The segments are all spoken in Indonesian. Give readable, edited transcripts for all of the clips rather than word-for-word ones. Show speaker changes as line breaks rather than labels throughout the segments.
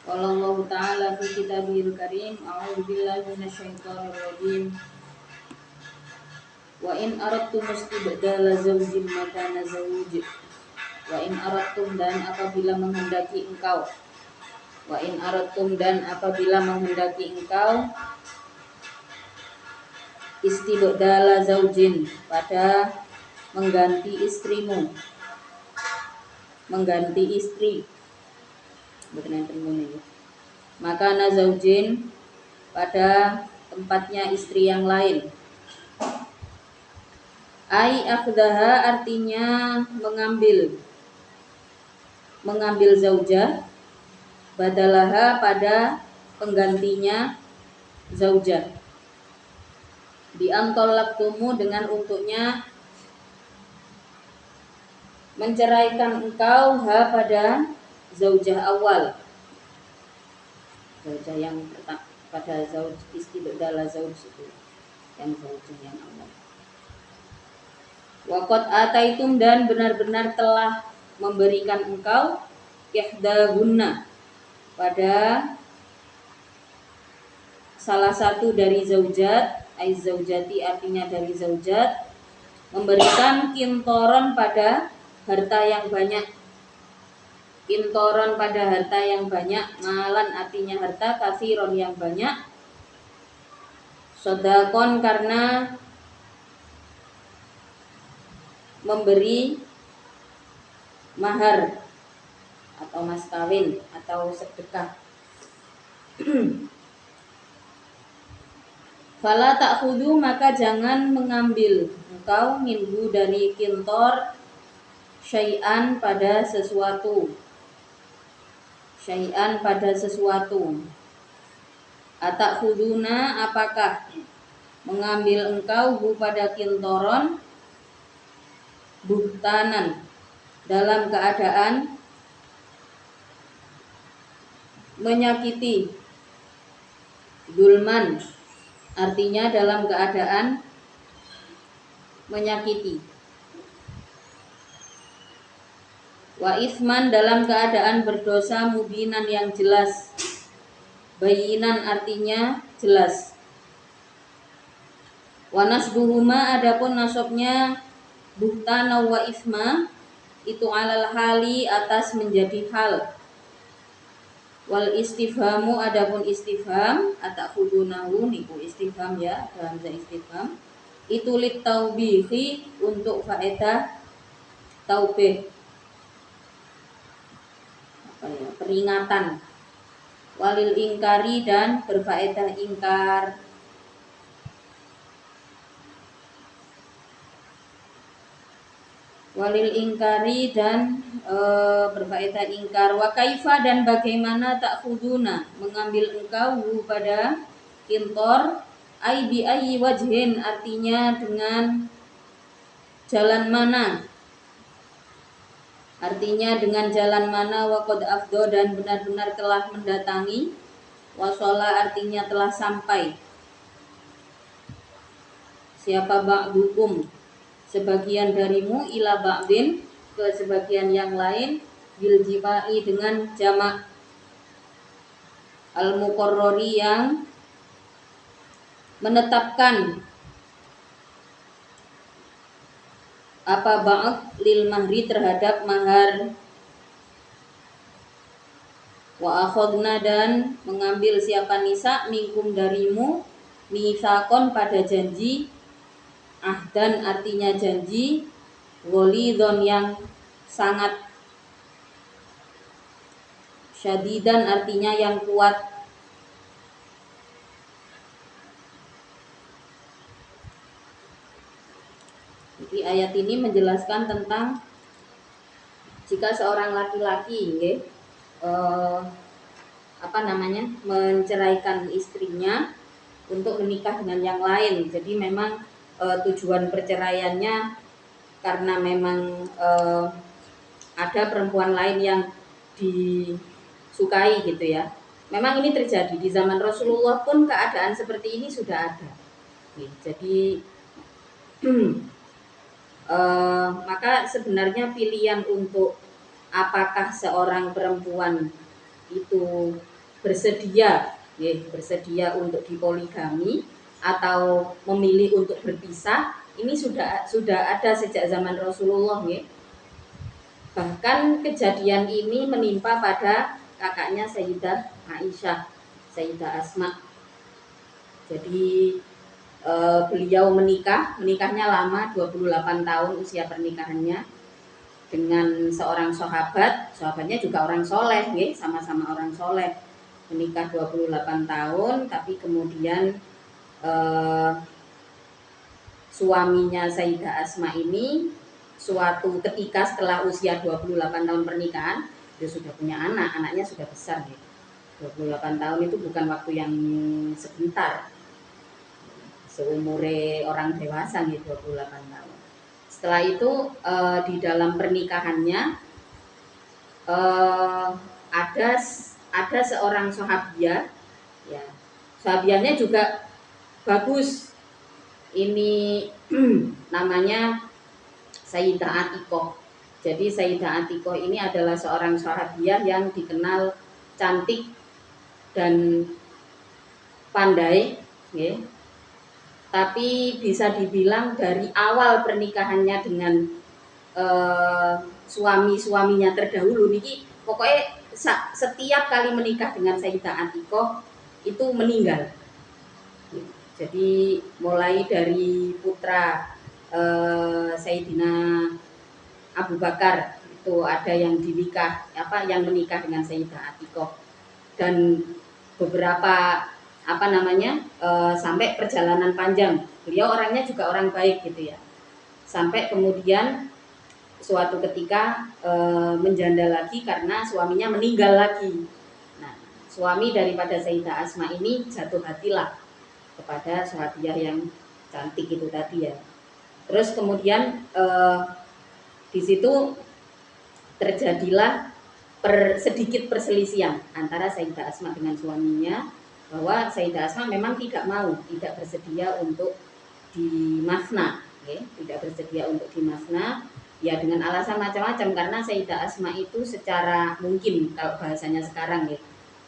Qala Allah Ta'ala fi kitabihil karim, a'udzu billahi minasyaitonir rajim. Wa in aradtum istibdala zawjin makana zawj. Wa in aradtum dan apabila menghendaki engkau. Wa in aradtum dan apabila menghendaki engkau istibdala zaujin pada mengganti istrimu, mengganti istri. Maka nazaujin pada tempatnya istri yang lain. Ai akhdaha artinya mengambil zaujah, badalaha pada penggantinya zaujah. Biantolaktumu dengan untuknya menceraikan engkau pada zaujah awal, zaujah yang pertama, pada zauj istibdala zauj itu yang zaujah yang awal. Waqad ataitum dan benar-benar telah memberikan engkau ihdahunna pada salah satu dari zaujat, zaujati artinya dari zaujat, memberikan kintoron pada harta yang banyak. Kintoron pada harta yang banyak, malan artinya harta, katsiron yang banyak. Sodakon karena memberi mahar atau mas kawin atau sedekah. Fala ta'khudhu maka jangan mengambil engkau minhu dari kintor syai'an pada sesuatu. Syai'an pada sesuatu. Atakhuduna apakah mengambil engkau hu pada kintoron buhtanan dalam keadaan menyakiti, dulman artinya dalam keadaan menyakiti, wa isman dalam keadaan berdosa, mubinan yang jelas, bayinan artinya jelas. Wa nasbuhuma adapun nasabnya buhtana wa isma itu alal hali atas menjadi hal. Wal istifhamu adapun istifham atakhudunahu niku istifham ya, dalam istifham itu lit taubihi untuk faedah taubih, peringatan. Walil ingkari dan berfaedah ingkar. Walil ingkari dan berfaedah ingkar. Wa kaifa dan bagaimana ta'khuduna mengambil engkau pada kintor, ai bi ayyi wajhin artinya dengan jalan mana, artinya dengan jalan mana. Wa qad afdo dan benar-benar telah mendatangi. Wasala artinya telah sampai. Siapa ba'dukum sebagian darimu ila ba'din ke sebagian yang lain bil jima'i dengan jamak al muqarrari yang menetapkan apa ba'd lil mahri terhadap mahar. Wa akhadna dan mengambil siapa nisa minkum darimu mitsaqon pada janji, ahdan artinya janji, ghalidhon yang sangat, syadidan artinya yang kuat. Jadi ayat ini menjelaskan tentang jika seorang laki-laki menceraikan istrinya untuk menikah dengan yang lain. Jadi memang tujuan perceraiannya karena memang ada perempuan lain yang disukai gitu ya. Memang ini terjadi di zaman Rasulullah pun, keadaan seperti ini sudah ada. Jadi maka sebenarnya pilihan untuk apakah seorang perempuan itu bersedia bersedia untuk dipoligami atau memilih untuk berpisah, ini sudah ada sejak zaman Rasulullah ya. Bahkan kejadian ini menimpa pada kakaknya Sayyidah Aisyah, Sayyidah Asma. Jadi beliau menikahnya lama, 28 tahun usia pernikahannya dengan seorang sahabatnya juga orang soleh ya, sama-sama orang soleh. Menikah 28 tahun, tapi kemudian suaminya Sayyidah Asma ini suatu ketika setelah usia 28 tahun pernikahan, dia sudah punya anaknya sudah besar ya. 28 tahun itu bukan waktu yang sebentar, seumure orang dewasa nih 28 tahun. Setelah itu di dalam pernikahannya ada seorang sahabiah ya. Sahabiahnya juga bagus. Ini namanya Sayyidah Atikoh. Jadi Sayyidah Atikoh ini adalah seorang sahabiah yang dikenal cantik dan pandai ya. Tapi bisa dibilang dari awal pernikahannya dengan suaminya terdahulu niki pokoknya setiap kali menikah dengan Sayyidah Atikoh itu meninggal. Jadi mulai dari putra Sayyidina Abu Bakar itu ada yang menikah dengan Sayyidah Atikoh, dan beberapa sampai perjalanan panjang. Beliau orangnya juga orang baik gitu ya. Sampai kemudian suatu ketika menjanda lagi karena suaminya meninggal lagi. Nah, suami daripada Sayyidah Asma ini jatuh hatilah kepada sahabiah yang cantik itu tadi ya. Terus kemudian di situ terjadilah sedikit perselisihan antara Sayyidah Asma dengan suaminya, bahwa Sayyidah Asma memang tidak bersedia untuk dimasna, ya, tidak bersedia untuk dimasna, ya dengan alasan macam-macam, karena Sayyidah Asma itu secara mungkin kalau bahasanya sekarang ya,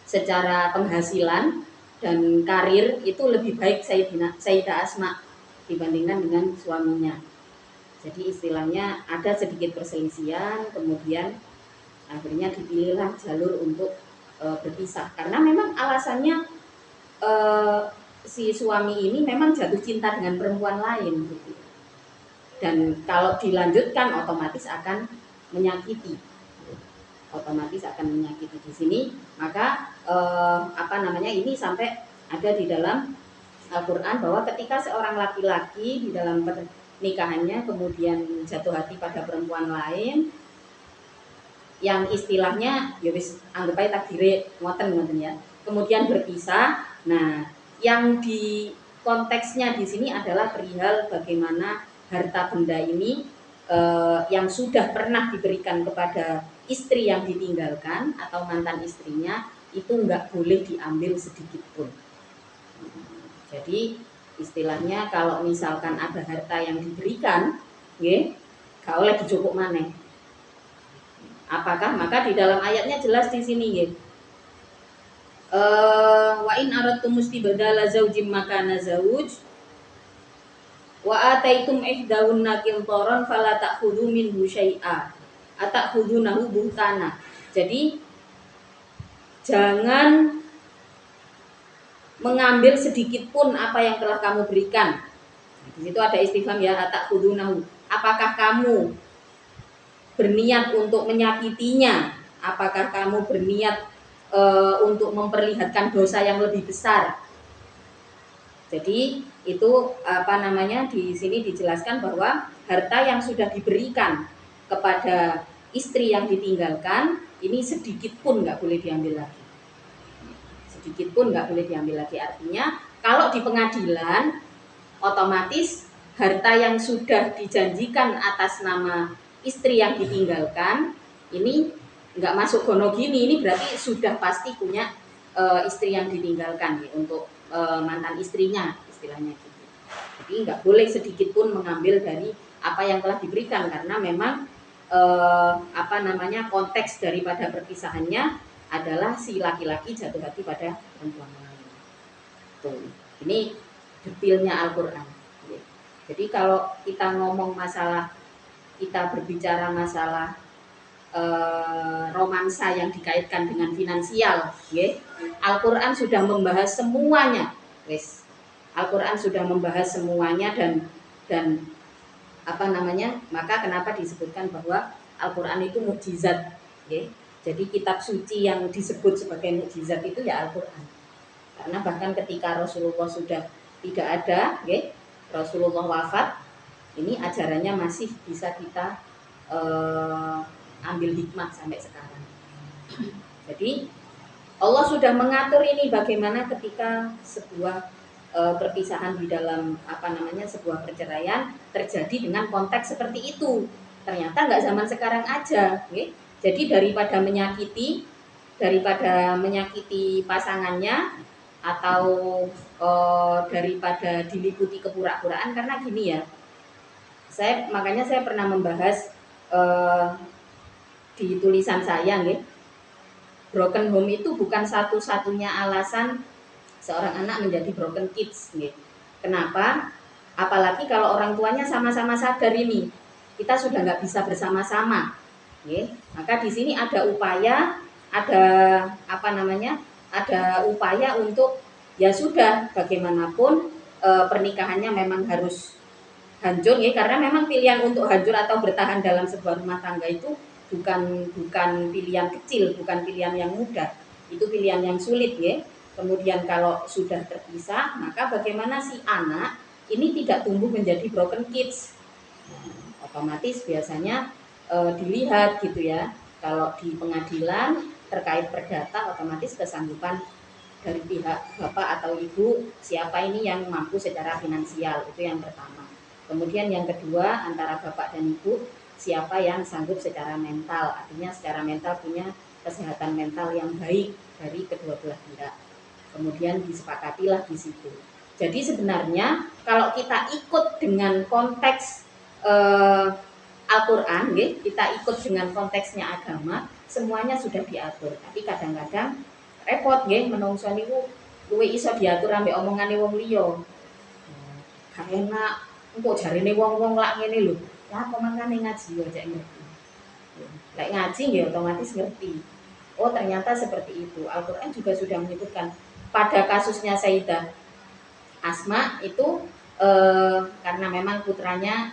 secara penghasilan dan karir itu lebih baik Sayyidah Asma dibandingkan dengan suaminya. Jadi istilahnya ada sedikit perselisihan, kemudian akhirnya dipilihlah jalur untuk berpisah, karena memang alasannya si suami ini memang jatuh cinta dengan perempuan lain gitu. Dan kalau dilanjutkan otomatis akan menyakiti. Di sini maka ini sampai ada di dalam Al-Qur'an bahwa ketika seorang laki-laki di dalam pernikahannya kemudian jatuh hati pada perempuan lain, yang istilahnya ya wis anggap aja takdire ngoten ya, kemudian berpisah. Nah, yang di konteksnya di sini adalah perihal bagaimana harta benda ini yang sudah pernah diberikan kepada istri yang ditinggalkan atau mantan istrinya itu nggak boleh diambil sedikit pun. Jadi istilahnya kalau misalkan ada harta yang diberikan, gak oleh dijupuk maneh. Apakah? Maka di dalam ayatnya jelas di sini ya. Wa in aradtum istibdala zaujim makana zauj wa ataitum ihdahunna qintaran fala ta'khudhu minhu syai'a atakhudunahu buhtana. Jadi jangan mengambil sedikit pun apa yang telah kamu berikan. Di situ ada istifham ya, atakhudunahu. Apakah kamu berniat untuk menyakitinya? Apakah kamu berniat untuk memperlihatkan dosa yang lebih besar? Jadi itu di sini dijelaskan bahwa harta yang sudah diberikan kepada istri yang ditinggalkan ini sedikit pun nggak boleh diambil lagi. Sedikit pun nggak boleh diambil lagi. Artinya kalau di pengadilan otomatis harta yang sudah dijanjikan atas nama istri yang ditinggalkan ini nggak masuk gono gini, ini berarti sudah pasti punya istri yang ditinggalkan ya, untuk mantan istrinya istilahnya gitu. Jadi nggak boleh sedikit pun mengambil dari apa yang telah diberikan, karena memang konteks daripada perpisahannya adalah si laki-laki jatuh hati pada perempuan lain. Tuh. Ini detailnya Al-Qur'an. Jadi kalau kita ngomong masalah, kita berbicara masalah romansa yang dikaitkan dengan finansial, Al-Qur'an sudah membahas semuanya. Al-Qur'an sudah membahas semuanya dan maka kenapa disebutkan bahwa Al-Qur'an itu mukjizat, Jadi kitab suci yang disebut sebagai mukjizat itu ya Al-Qur'an. Karena bahkan ketika Rasulullah sudah tidak ada, Rasulullah wafat, ini ajarannya masih bisa kita ambil hikmah sampai sekarang. Jadi Allah sudah mengatur ini bagaimana ketika sebuah perpisahan di dalam sebuah perceraian terjadi dengan konteks seperti itu. Ternyata nggak zaman sekarang aja, Jadi daripada menyakiti pasangannya atau daripada diliputi kepura-puraan, karena gini ya, makanya saya pernah membahas di tulisan saya, broken home itu bukan satu-satunya alasan seorang anak menjadi broken kids. Kenapa? Apalagi kalau orang tuanya sama-sama sadar ini, kita sudah nggak bisa bersama-sama. Maka di sini ada upaya, ada upaya untuk ya sudah bagaimanapun pernikahannya memang harus hancur, karena memang pilihan untuk hancur atau bertahan dalam sebuah rumah tangga itu bukan pilihan kecil, bukan pilihan yang mudah, itu pilihan yang sulit, Kemudian kalau sudah terpisah, maka bagaimana si anak ini tidak tumbuh menjadi broken kids. Otomatis biasanya dilihat gitu ya, kalau di pengadilan terkait perdata, otomatis kesanggupan dari pihak bapak atau ibu siapa ini yang mampu secara finansial, itu yang pertama. Kemudian yang kedua, antara bapak dan ibu siapa yang sanggup secara mental, artinya secara mental punya kesehatan mental yang baik dari kedua belah pihak. Kemudian disepakatilah di situ. Jadi sebenarnya kalau kita ikut dengan konteks Al-Qur'an, kita ikut dengan konteksnya agama, semuanya sudah diatur. Tapi kadang-kadang repot, menungso niku luwih iso diatur ambek omongane wong liya. Gak enak, engko jarine wong-wong lak ngene lho. Lah apa mangkane ngaji yo cek ngerti. Lek ngaji nggih otomatis ngerti. Oh ternyata seperti itu. Al-Qur'an juga sudah menyebutkan. Pada kasusnya Sayyidah Asma itu karena memang putranya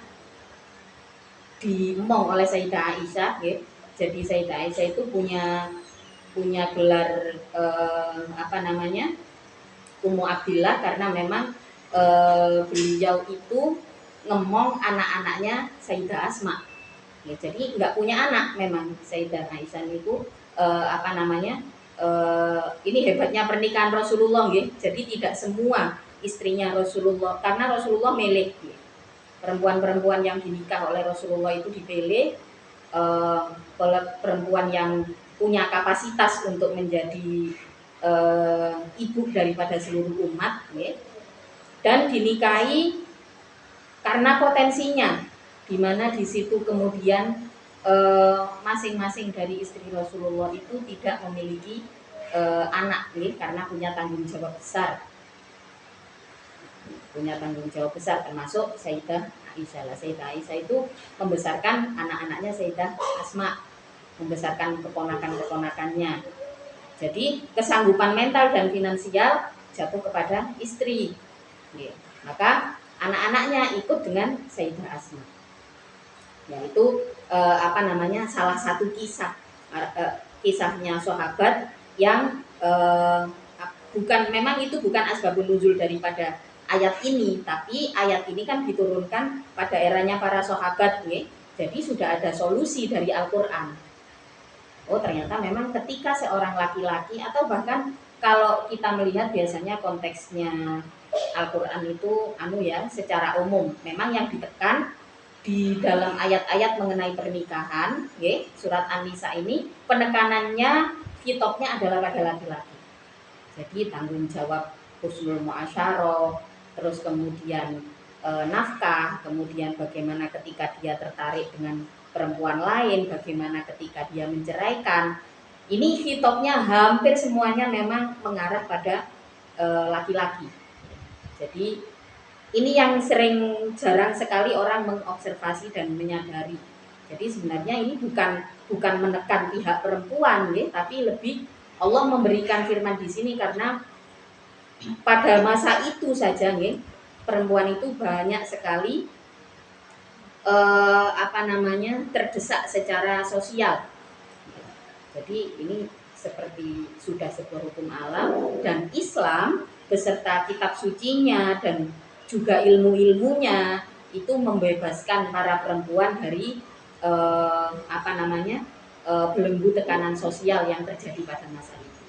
diemong oleh Sayyidah Aisyah, jadi Sayyidah Aisyah itu punya gelar Ummu Abdillah karena memang beliau itu ngemong anak-anaknya Sayyidah Asma. Jadi nggak punya anak memang Sayyidah Aisyah itu ini hebatnya pernikahan Rasulullah, jadi tidak semua istrinya Rasulullah, karena Rasulullah milih perempuan-perempuan yang dinikah oleh Rasulullah itu dipilih perempuan yang punya kapasitas untuk menjadi ibu daripada seluruh umat, dan dinikahi karena potensinya, di mana di situ kemudian masing-masing dari istri Rasulullah itu tidak memiliki anak, karena punya tanggung jawab besar, termasuk Sayyidah Aisyah. Sayyidah Aisyah itu membesarkan anak-anaknya Sayyidah Asma, membesarkan keponakan-keponakannya. Jadi kesanggupan mental dan finansial jatuh kepada istri, maka anak-anaknya ikut dengan Sayyidah Asma. Yaitu salah satu kisahnya sahabat yang memang itu bukan asbabun nuzul daripada ayat ini, tapi ayat ini kan diturunkan pada eranya para sahabat, jadi sudah ada solusi dari Al-Qur'an. Oh ternyata memang ketika seorang laki-laki, atau bahkan kalau kita melihat biasanya konteksnya Al-Qur'an itu secara umum memang yang ditekan di dalam ayat-ayat mengenai pernikahan, surat An-Nisa ini penekanannya, fitopnya adalah pada laki-laki. Jadi tanggung jawab husnul muasyarah, terus kemudian nafkah, kemudian bagaimana ketika dia tertarik dengan perempuan lain, bagaimana ketika dia menceraikan, Ini hitopnya hampir semuanya memang mengarah pada laki-laki. Jadi ini yang jarang sekali orang mengobservasi dan menyadari. Jadi sebenarnya ini bukan menekan pihak perempuan, ya, tapi lebih Allah memberikan firman di sini karena pada masa itu saja, ya, perempuan itu banyak sekali terdesak secara sosial. Jadi ini seperti sudah sebuah hukum alam, dan Islam beserta kitab sucinya dan juga ilmu-ilmunya itu membebaskan para perempuan dari belenggu tekanan sosial yang terjadi pada masa itu.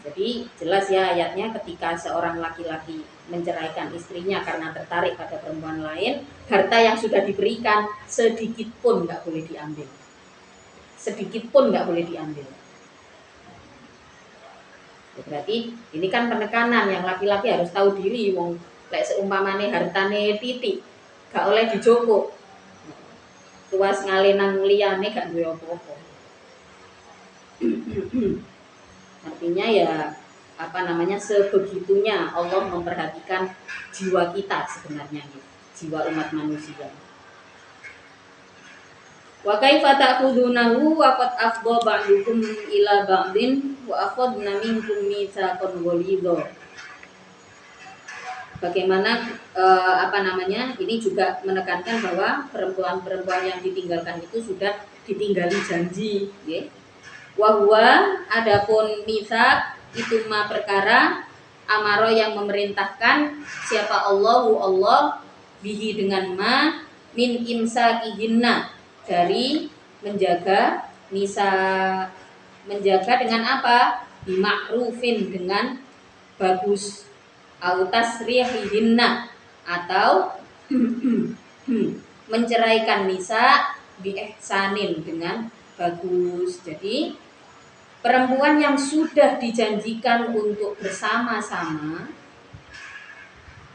Jadi jelas ya ayatnya, ketika seorang laki-laki menceraikan istrinya karena tertarik pada perempuan lain, harta yang sudah diberikan sedikit pun nggak boleh diambil. Sedikit pun nggak boleh diambil. Berarti ini kan penekanan, yang laki-laki harus tahu diri. Wong lek seumpamane hartane titik gak oleh dijoko, tuas ngalenang liyane gak duwe apa-apa. Artinya ya sebegitunya Allah memperhatikan jiwa kita sebenarnya, jiwa umat manusia. Wa kaifa ta'khudunahu wa qad afdha ba'dukum ila ba'din wa akhadna minkum mitsaqan ghalidha. Bagaimana ini juga menekankan bahwa perempuan-perempuan yang ditinggalkan itu sudah ditinggali janji, ya. Wa huwa adapun mitsaq itu ma perkara amaro yang memerintahkan siapa Allah bihi dengan ma min imsakihinna, dari menjaga dengan apa? Bima'rufin, dengan bagus, au tasrihihinna, atau menceraikan nisa bi ihsanin, dengan bagus. Jadi perempuan yang sudah dijanjikan untuk bersama-sama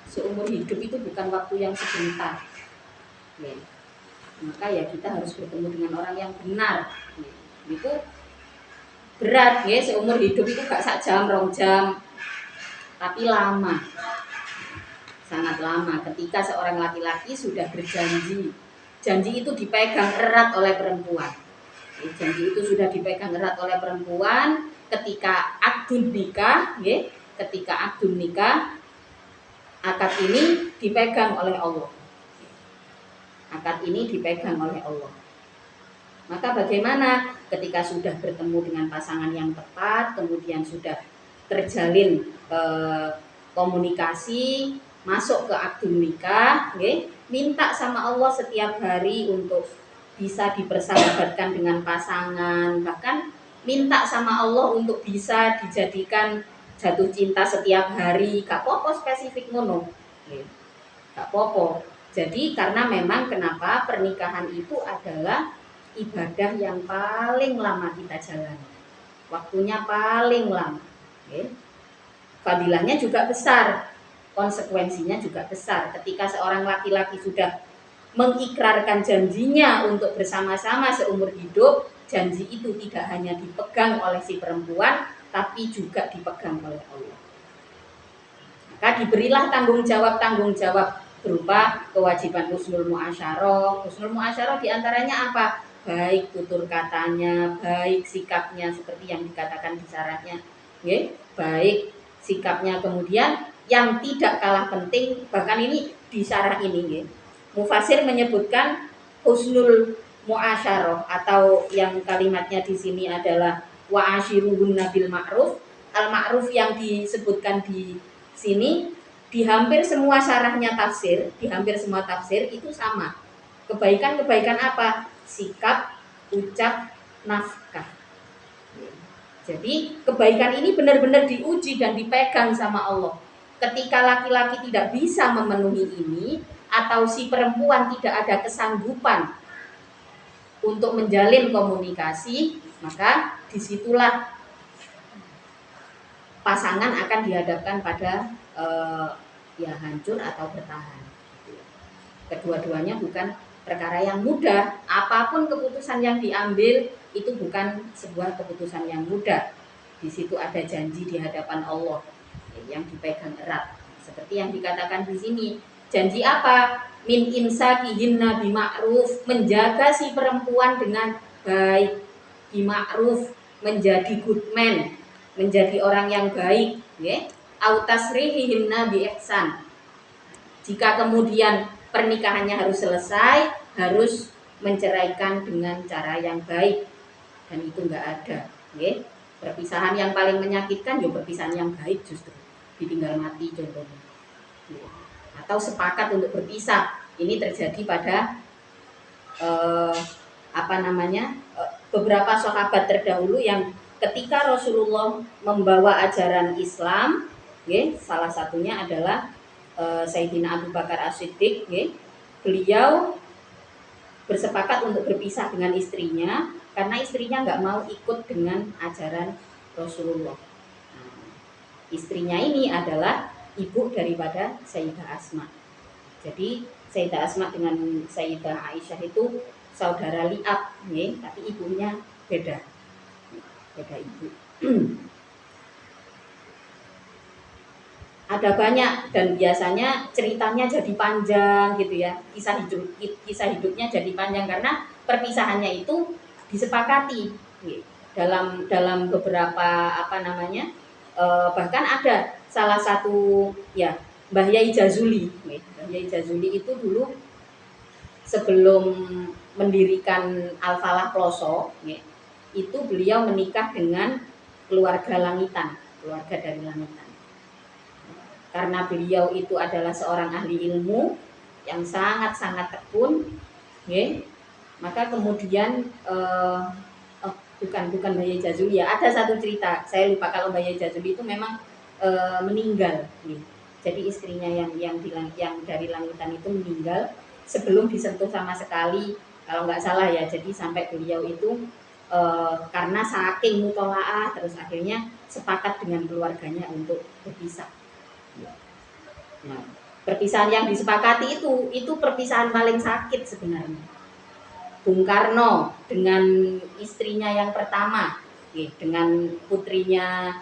seumur hidup itu bukan waktu yang sebentar, ya. Maka ya kita harus bertemu dengan orang yang benar. Itu berat, ya, seumur hidup itu gak sak jam, 2 jam, tapi lama, sangat lama. Ketika seorang laki-laki sudah berjanji, janji itu dipegang erat oleh perempuan. Janji itu sudah dipegang erat oleh perempuan ketika akdun nikah, ya, ketika akdun nikah, akad ini dipegang oleh Allah. Akad ini dipegang oleh Allah. Maka bagaimana ketika sudah bertemu dengan pasangan yang tepat, kemudian sudah terjalin komunikasi, masuk ke akdun nikah, minta sama Allah setiap hari untuk bisa dipersahabatkan dengan pasangan, bahkan minta sama Allah untuk bisa dijadikan jatuh cinta setiap hari, gak popo spesifik ngono, gak popo. Jadi karena memang kenapa pernikahan itu adalah ibadah yang paling lama kita jalani, waktunya paling lama, fadilahnya juga besar, konsekuensinya juga besar. Ketika seorang laki-laki sudah mengikrarkan janjinya untuk bersama-sama seumur hidup, janji itu tidak hanya dipegang oleh si perempuan, tapi juga dipegang oleh Allah. Maka diberilah tanggung jawab berupa kewajiban husnul muasyarah. Husnul muasyarah diantaranya apa? Baik tutur katanya, baik sikapnya, seperti yang dikatakan di syaratnya, baik sikapnya. Kemudian yang tidak kalah penting, bahkan ini di syarat ini, mufasir menyebutkan husnul muasyarah, atau yang kalimatnya di sini adalah wa ashiruhunna bil ma'ruf. Al ma'ruf yang disebutkan di sini di hampir semua syarahnya tafsir, di hampir semua tafsir itu sama. Kebaikan-kebaikan apa? Sikap, ucap, nafkah. Jadi kebaikan ini benar-benar diuji dan dipegang sama Allah. Ketika laki-laki tidak bisa memenuhi ini, atau si perempuan tidak ada kesanggupan untuk menjalin komunikasi, maka disitulah pasangan akan dihadapkan pada hancur atau bertahan. Kedua-duanya bukan perkara yang mudah. Apapun keputusan yang diambil itu bukan sebuah keputusan yang mudah. Di situ ada janji di hadapan Allah yang dipegang erat. Seperti yang dikatakan di sini. Janji apa? Min insakihinna bima'ruf, menjaga si perempuan dengan baik, bima'ruf, menjadi good man, menjadi orang yang baik, ya. Au tasrihihinna bi ihsan. Jika kemudian pernikahannya harus selesai, harus menceraikan dengan cara yang baik, dan itu enggak ada, ya. Perpisahan yang paling menyakitkan ya perpisahan yang baik, justru ditinggal mati contohnya, ya. Atau sepakat untuk berpisah. Ini terjadi pada beberapa sahabat terdahulu yang ketika Rasulullah membawa ajaran Islam, ya, salah satunya adalah Sayyidina Abu Bakar As-Siddiq, ya. Beliau bersepakat untuk berpisah dengan istrinya karena istrinya nggak mau ikut dengan ajaran Rasulullah. Nah, istrinya ini adalah ibu daripada Sayyidah Asma. Jadi Sayyidah Asma dengan Sayyidah Aisyah itu saudara liab, ya, tapi ibunya beda ibu. Ada banyak dan biasanya ceritanya jadi panjang gitu ya, kisah hidupnya jadi panjang karena perpisahannya itu disepakati, ya. Dalam beberapa bahkan ada salah satu, ya, Mbah Yai Jazuli. Mbah Yai Jazuli itu dulu sebelum mendirikan Al-Falah Ploso, ya, itu beliau menikah dengan keluarga Langitan, keluarga dari Langitan. Karena beliau itu adalah seorang ahli ilmu yang sangat-sangat tekun, ya, maka kemudian bukan Mbah Yai Jazuli, ya. Ada satu cerita, saya lupa kalau Mbah Yai Jazuli itu memang meninggal, ya. Jadi istrinya yang dari Langitan itu meninggal sebelum disentuh sama sekali, kalau nggak salah ya. Jadi sampai beliau itu karena saking mutolaah terus akhirnya sepakat dengan keluarganya untuk berpisah. Nah, perpisahan yang disepakati itu perpisahan paling sakit sebenarnya. Bung Karno dengan istrinya yang pertama, dengan putrinya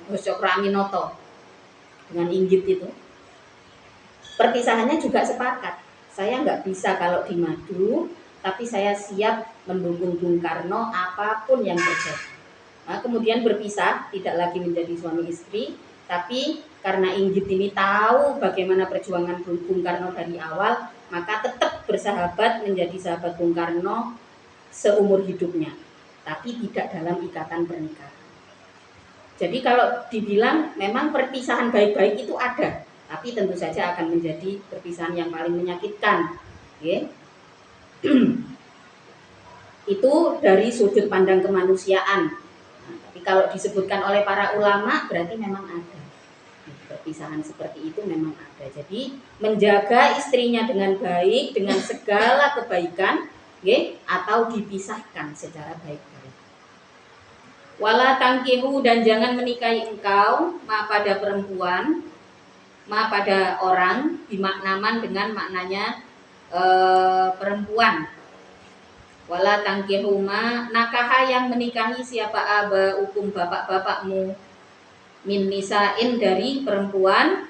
Hosokro Aminoto, dengan Inggit itu, perpisahannya juga sepakat. Saya nggak bisa kalau di madu, tapi saya siap mendukung Bung Karno apapun yang terjadi. Nah, kemudian berpisah, tidak lagi menjadi suami istri, tapi karena Inggit ini tahu bagaimana perjuangan Bung Karno dari awal, maka tetap bersahabat, menjadi sahabat Bung Karno seumur hidupnya, tapi tidak dalam ikatan pernikahan. Jadi kalau dibilang memang perpisahan baik-baik itu ada, tapi tentu saja akan menjadi perpisahan yang paling menyakitkan, ya. Itu dari sudut pandang kemanusiaan. Kalau disebutkan oleh para ulama berarti memang ada perpisahan seperti itu, memang ada. Jadi menjaga istrinya dengan baik, dengan segala kebaikan, ya, atau dipisahkan secara baik-baik. Wala tangkihu, dan jangan menikahi engkau ma pada perempuan, ma pada orang, dimaknaman dengan maknanya perempuan. Wala tangkihuma, nakaha, yang menikahi siapa aba hukum bapak-bapakmu, min nisain, dari perempuan,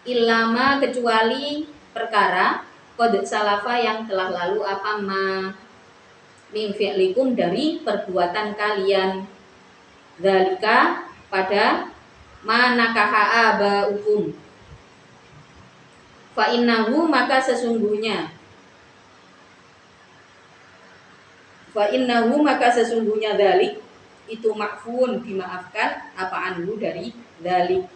illama, kecuali perkara qad salafa, yang telah lalu, apa ma min fi'likum, dari perbuatan kalian, dzalika, pada ma nakaha aba hukum. Fa innahu, maka sesungguhnya dzalik itu ma'fun, dimaafkan, apa anhu, dari dzalik.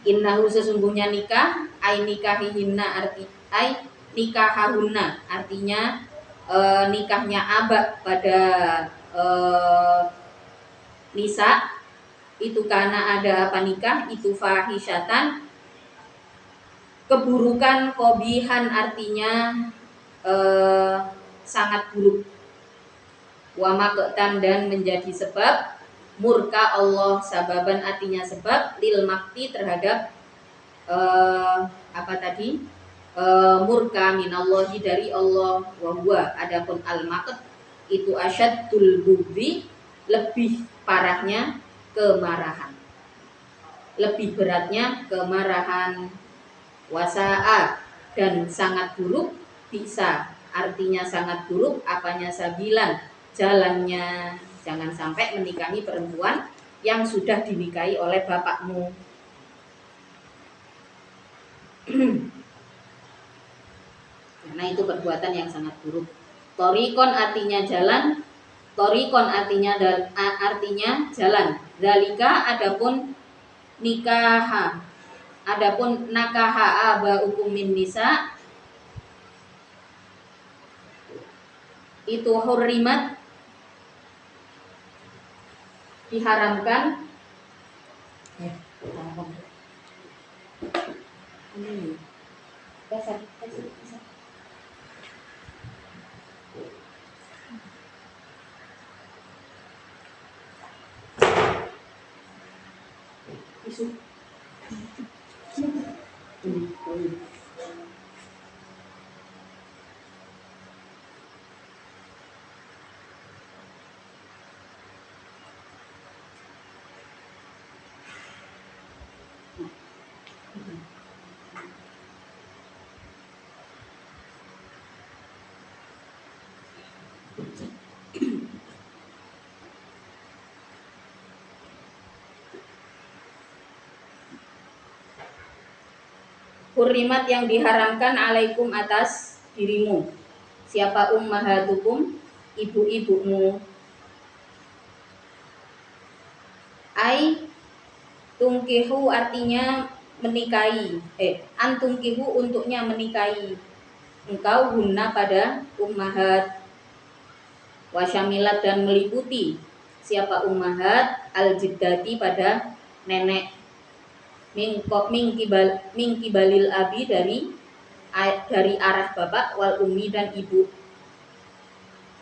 Innahu, sesungguhnya nikah, ai nikahihinna, ai nikahahunna, artinya nikahnya aba pada nisa itu, karena ada apa, nikah itu fahisyatan, keburukan, kobihan, artinya sangat buruk. Wa maqtan, dan menjadi sebab murka Allah, sababan, artinya sebab, lil makti, terhadap apa tadi? Murka minallahi dari Allah, wa huwa adapun al-maqt itu asyaddul bughdhi, lebih parahnya kemarahan, lebih beratnya kemarahan. Wasa'a dan sangat buruk, bisa artinya sangat buruk apanya, sabilan jalannya, jangan sampai menikahi perempuan yang sudah dinikahi oleh bapakmu. Karena itu perbuatan yang sangat buruk. Torikon artinya jalan, torikon artinya jalan. Dalika adapun nikaha, adapun nakaha aba ukumin nisa, itu hurrimat diharamkan. Dasar. Isu. Hurrimat yang diharamkan alaikum atas dirimu. Siapa ummahatukum? Ibu-ibumu. Ai tungkihu artinya menikahi. Antungkihu untuknya menikahi engkau guna pada ummahat. Wasyamilat dan meliputi siapa ummahat al-jiddati pada nenek. Mingkibalil abi dari arah bapak, wal ummi dan ibu.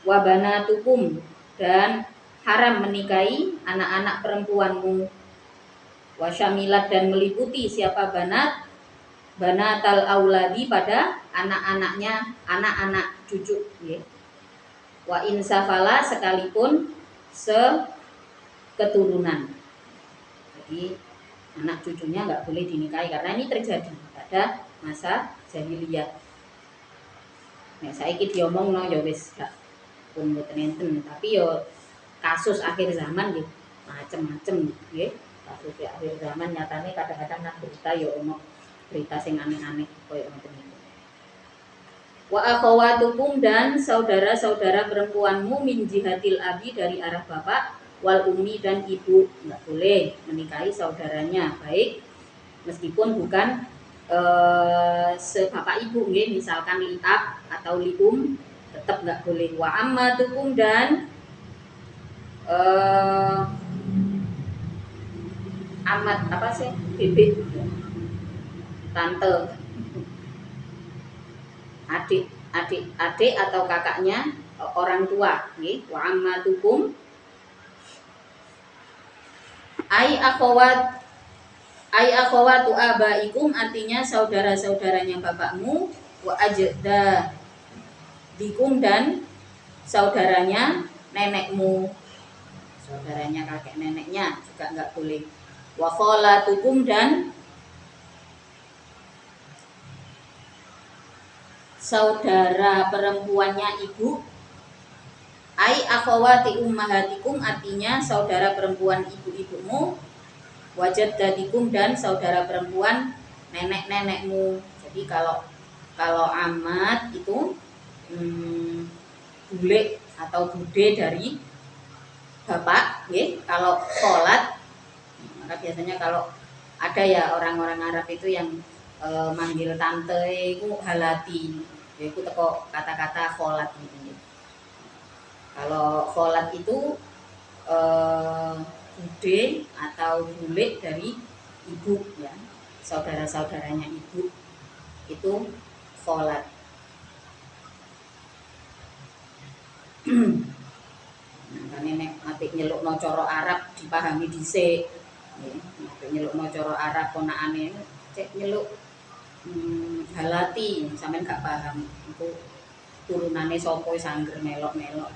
Wabanatukum dan haram menikahi anak-anak perempuanmu. Wasyamilat dan meliputi siapa banat, banatal auladi pada anak-anaknya, anak-anak cucu ya. Wa insafala sekalipun seketurunan. Jadi anak cucunya nggak boleh dinikahi karena ini terjadi pada masa jahiliyah. Nek saiki diomongno ya wis gak pun mboten enten, tapi yo kasus akhir zaman nggih macem-macem nggih. Kasus akhir zaman nyatane kadang-kadang nang berita yo ono berita sing aneh-aneh koyo ngoten niku. Wa akhawatukum dan saudara-saudara perempuanmu min jihatil abi dari arah bapak, wal ummi dan ibu, nggak boleh menikahi saudaranya, baik meskipun bukan sebapak ibu nggih, misalkan liab atau lium tetap nggak boleh. Wa ammatukum dan amat apa sih, bebek, tante, adik atau kakaknya orang tua nggih. Wa ammatukum ai akhawatu abaikum artinya saudara-saudaranya bapakmu. Wa ajdadikum dan saudaranya nenekmu, saudaranya kakek neneknya juga enggak boleh. Wa khalatukum dan saudara perempuannya ibu. Ai akhawati ummahatikum artinya saudara perempuan ibu-ibumu. Wajad dadikum dan saudara perempuan nenek-nenekmu. Jadi kalau amat itu bule atau bude dari bapak, ya. Kalau sholat, maka biasanya kalau ada ya orang-orang Arab itu yang manggil tante itu halati, yaitu teko kata-kata sholat gitu. Kalau kholat itu bude atau bule dari ibu ya, saudara-saudaranya ibu itu kholat. Nah, nek mati nyelukno cara Arab dipahami dhisik. Nggih, nyelukno cara Arab ponakane cek nyeluk halati sampean gak paham itu turunane sapa sangger melok-melok.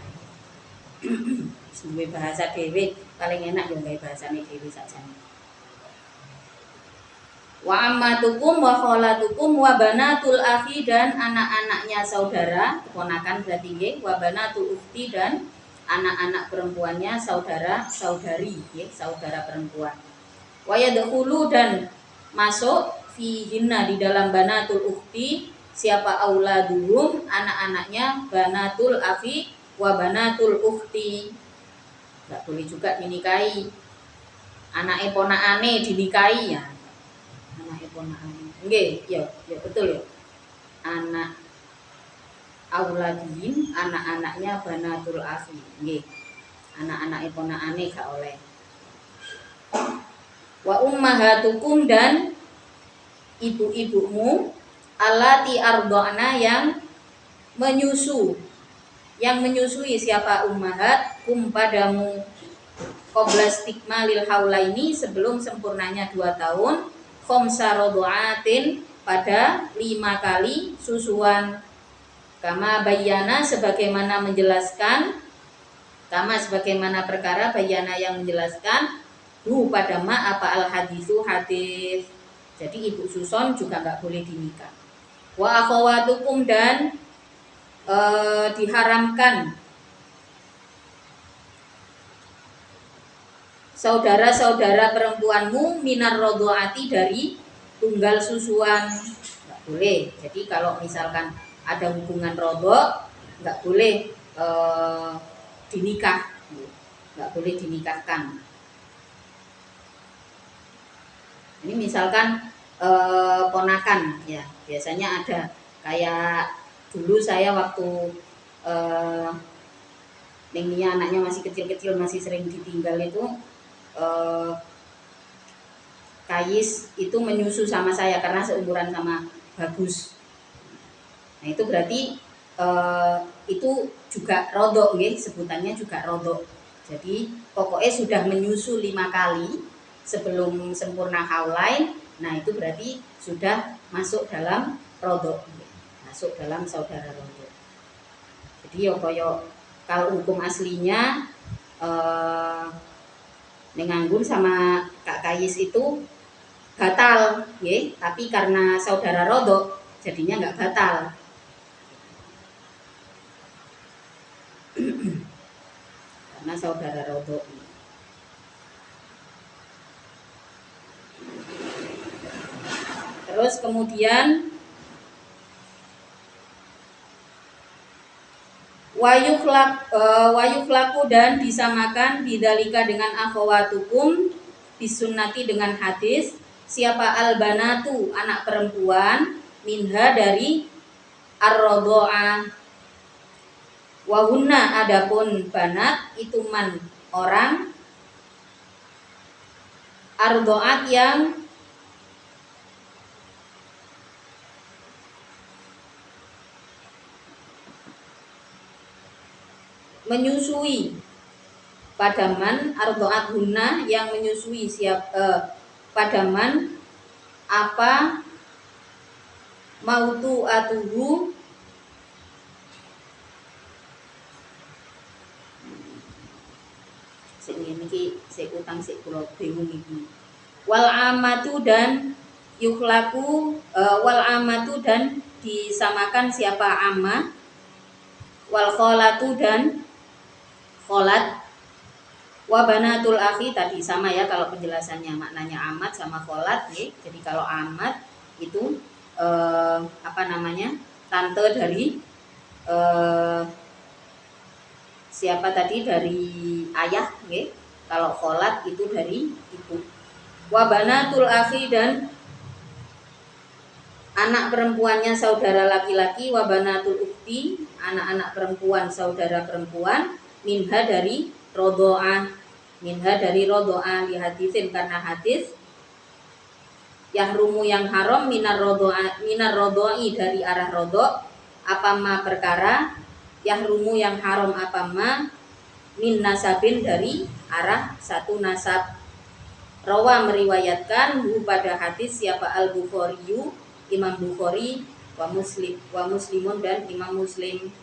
Duwe bahasa dhewe paling enak yo gawe bahasane dhewe sakjane. Wa ammatukum wa khalatukum wa banatul akhi dan anak-anaknya saudara, keponakan berarti nggih, wa banatul ukhti dan anak-anak perempuannya saudara-saudari, nggih, saudara perempuan. Wa yadkhulu dan masuk fihinna di dalam banatul ukhti siapa auladuhum anak-anaknya banatul akhi wa banatul ukhti. Enggak boleh juga dinikahi. Anake ponakane dinikahi ya. Anake ponakane. Nggih, ya betul ya. Anak auladin, anak-anaknya banatul akhi. Nggih. Anak-anake ponakane gak oleh. Wa ummahatukum dan ibu-ibumu allati arda'na yang menyusu. Yang menyusui siapa ummahat kum padamu qabla istikmalil haulaini sebelum sempurnanya 2 tahun khamsa radha'atin pada 5 kali susuan kama bayyana sebagaimana menjelaskan kama sebagaimana perkara bayyana yang menjelaskan pada ma apa al hadisu hadis. Jadi ibu suson juga enggak boleh dinikah. Wa akhawatukum dan diharamkan saudara-saudara perempuanmu minar rodhoati dari tunggal susuan, nggak boleh. Jadi kalau misalkan ada hubungan rodho nggak boleh dinikah, nggak boleh dinikahkan. Ini misalkan ponakan ya, biasanya ada kayak dulu saya waktu Nengnya anaknya masih kecil-kecil masih sering ditinggal itu Kais itu menyusu sama saya karena seumuran sama Bagus. Nah itu berarti itu juga rodok nggih, sebutannya juga rodok. Jadi pokoknya sudah menyusu 5 kali sebelum sempurna haulain. Nah itu berarti sudah masuk dalam rodok, masuk dalam saudara rodok. Jadi yo kalau hukum aslinya Nenganggun sama Kak Kais itu batal, ya. Tapi karena saudara rodok jadinya nggak batal. Karena saudara rodok. Terus kemudian wayuklaku dan disamakan bidalika dengan akhawatukum bisunnati dengan hadis siapa albanatu anak perempuan minha dari ar-rodho'ah wahunna adapun banat itu man orang ar-rodho'at yang menyusui padaman ardho'at hunna yang menyusui padaman apa mautu atuhu niki sik utang sik kula bingung iki wal amatu dan yukhlaku wal amatu dan disamakan siapa amma wal kholatu dan kholat wa banatul akhi tadi sama ya kalau penjelasannya maknanya amat sama kholat ya. Jadi kalau amat itu tante dari siapa tadi dari ayah ya. Kalau kholat itu dari ibu. Wa banatul akhi dan anak perempuannya saudara laki-laki wa banatul ukhti anak-anak perempuan saudara perempuan minha dari rodho'ah li hadisin karena hadis yahrumu yang haram minar rodho'i dari arah rodho apa ma perkara yahrumu yang haram apa ma min nasabin dari arah satu nasab Rawa meriwayatkan pada hadis siapa Al-Bukhariyu, Imam Bukhari, wa Muslimun dan Imam Muslim.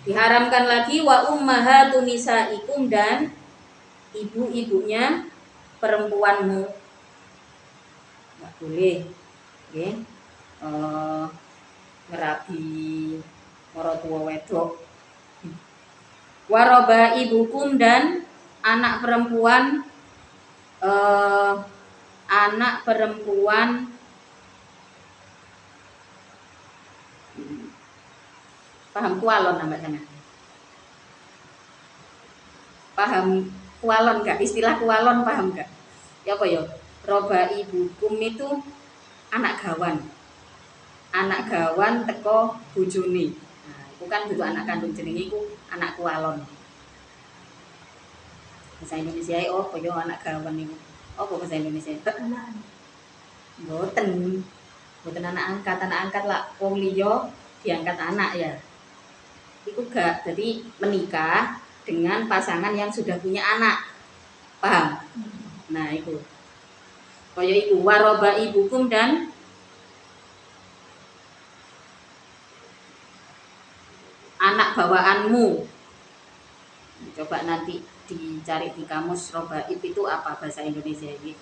Diharamkan lagi wa ummahatun nisaikum dan ibu-ibunya perempuanmu. Enggak boleh. Nggih. Ngerabi maratuwa wedok. Waroba ibukum dan anak perempuan paham kualon nama sana? Paham kualon enggak? Istilah kualon paham enggak? Ya apa ya? Roba ibukum itu anak gawan. Anak gawan teko bojone. Nah, itu kan butuh anak kandung jenenge iku anak kualon. Bahasa Indonesia oh kaya anak gawan niku. Apa bahasa Indonesia? Anak. Mboten anak angkat lah wong liya diangkat anak ya. Itu gak, jadi menikah dengan pasangan yang sudah punya anak. Paham? Nah, itu. Kaya iku waroba ibukum dan anak bawaanmu. Coba nanti dicari di kamus robaib itu apa bahasa Indonesia ini.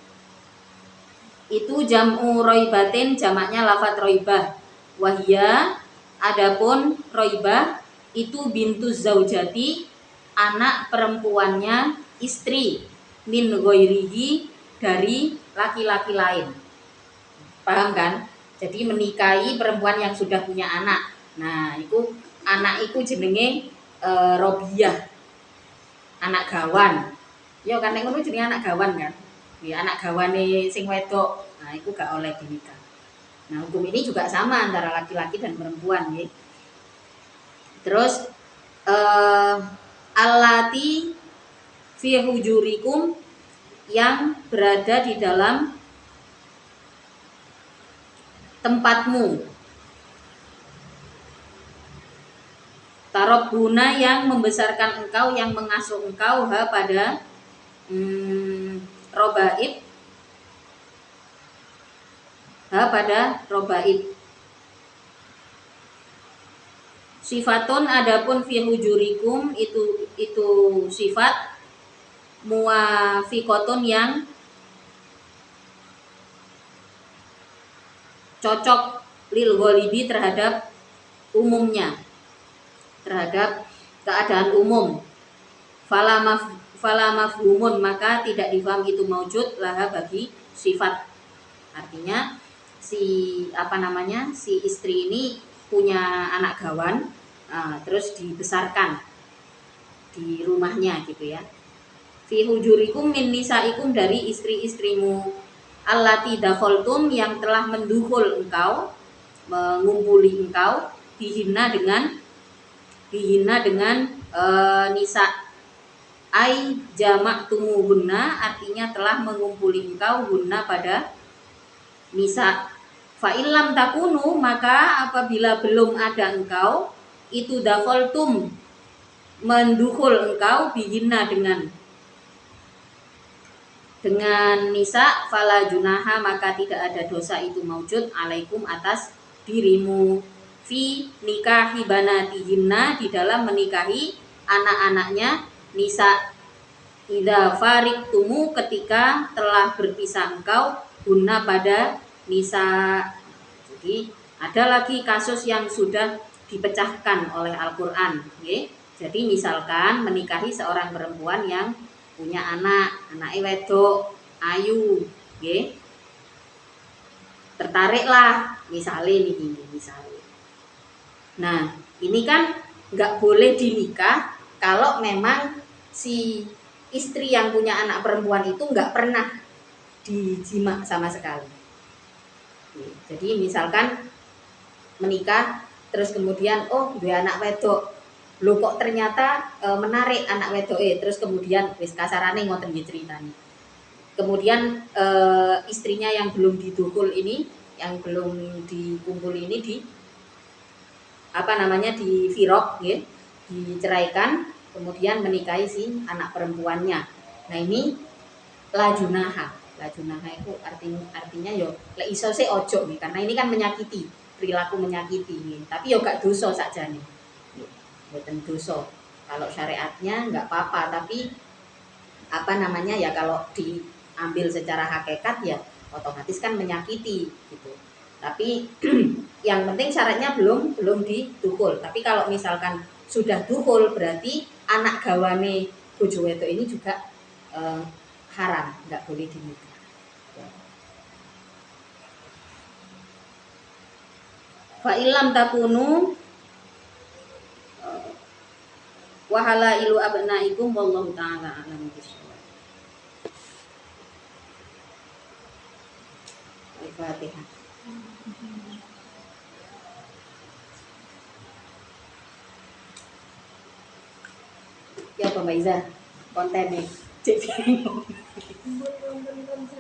Itu jam'u roibatin, jamaknya lafadz roibah. Wahya, adapun roibah itu bintu zaujati, anak perempuannya istri, min ghairihi, dari laki-laki lain. Paham kan? Jadi menikahi perempuan yang sudah punya anak. Nah, itu anak itu jenenge robiyah, anak gawan. Ya kan nek ngono jenenge anak gawan kan. Ya anak gawane sing wedok. Nah, itu gak oleh dinikah. Nah, hukum ini juga sama antara laki-laki dan perempuan ya. Terus allati fi hujurikum, yang berada di dalam tempatmu. Tarobuna, yang membesarkan engkau, yang mengasuh engkau, pada robaib, pada robaib. Sifatun, adapun fi hujurikum itu sifat muwafiqatun, yang cocok lil ghalibi, terhadap umumnya, terhadap keadaan umum. Fala mafhumun, maka tidak difaham itu maujud laha, bagi sifat. Artinya si istri ini punya anak gawan, terus dibesarkan di rumahnya gitu ya. Fi hujurikum min nisaikum, dari istri-istrimu, allati dakhaltum, yang telah mendukhul engkau, mengumpuli engkau, bihina dengan nisa, ai jama'tumuhunna, artinya telah mengumpuli engkau, hunna pada nisa. Fa illam takunu, maka apabila belum ada engkau, itu dakhaltum, mendukhul engkau, bihina dengan nisa, fala junaha, maka tidak ada dosa itu maujud, alaikum, atas dirimu, fi nikahi banatihinna, di dalam menikahi anak-anaknya nisa, idza fariktumu, ketika telah berpisah engkau, guna pada nisa. Jadi ada lagi kasus yang sudah dipecahkan oleh Al-Qur'an, okay? Jadi misalkan menikahi seorang perempuan yang punya anaknya wedok ayu, okay? Tertariklah misalnya. Nah, ini kan nggak boleh dinikah kalau memang si istri yang punya anak perempuan itu nggak pernah dijima sama sekali. Jadi misalkan menikah terus kemudian dua anak wedok, lo kok ternyata menarik anak wedok, terus kemudian wis kasarane ngoten nggih ceritanya. Kemudian istrinya yang belum didukul ini, yang belum dikumpul ini di firok, ya, diceraikan, kemudian menikahi si anak perempuannya. Nah, ini Lajunaha itu artinya yo lek iso sih ojo nih, karena ini kan menyakiti, perilaku menyakiti nih. Tapi yo gak dosa sakjane. Mboten dosa. Kalau syariatnya nggak apa-apa, tapi apa namanya ya, kalau diambil secara hakikat ya otomatis kan menyakiti gitu. Tapi yang penting syaratnya belum didukul. Tapi kalau misalkan sudah dukul berarti anak gawane bojo wedok ini juga haram, nggak boleh dinikah. Fa ilam takunu wahala ilu abnaikum wallahu taala alam bisawab. Al-Fatihah. Ya Mbak Iza, kontennya. Cek bingung.